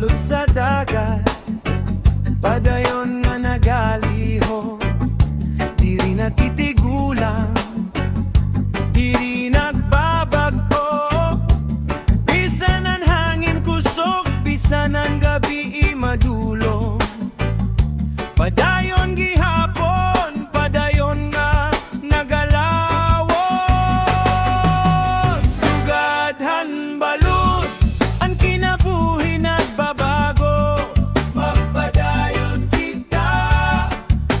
balud sa dagat, padayon nga nagaliho, diri natitigulang, diri nagbabag-o. Bisan ang hangin kusog, bisan ang gabi madulong, padayon gihapon, padayon nga nagalawos. Sugadhan balud, ang kinabuhi nagbabago, magpadayon kita.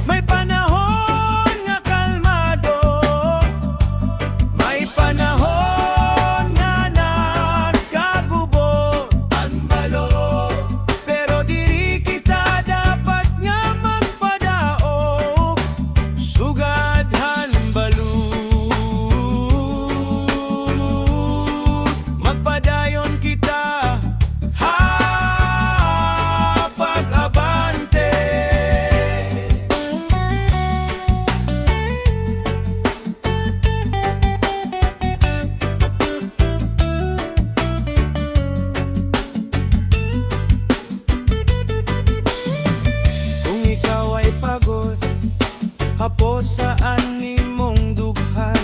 May panahon nga kalmado, may panahon nga nagkagubo ang balud. Pero diri kita dapat nga magpadaog, sugadhan balud. Magpadayon kita, ha, pag-abante. Kung ikaw ay pagod, hapos saan imong dughan,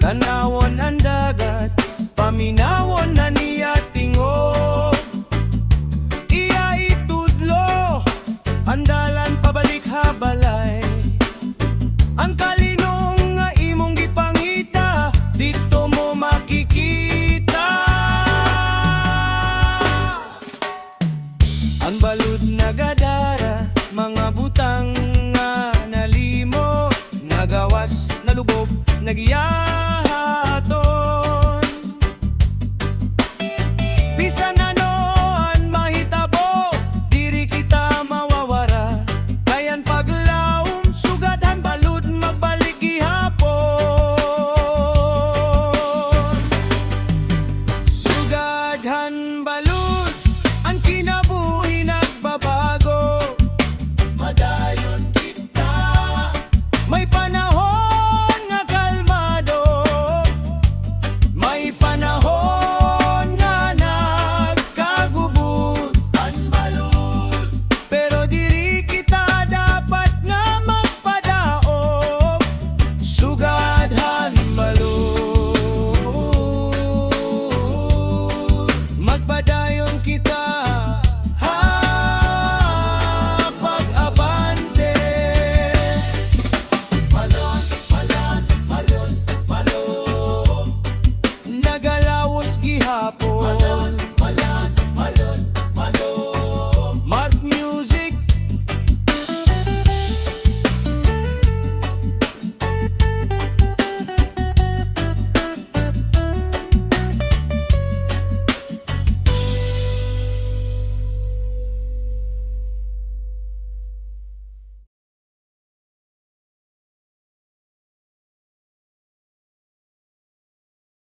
tanawon ang dagat, paminawon na niya tingog. Iya itudlo, andalan pabalik habalay, ang kalinong nga imong gipangita, dito mo makikita. Ang balud nagadara, mga butang nga nalimo, nagawas, nalubog, nagyan.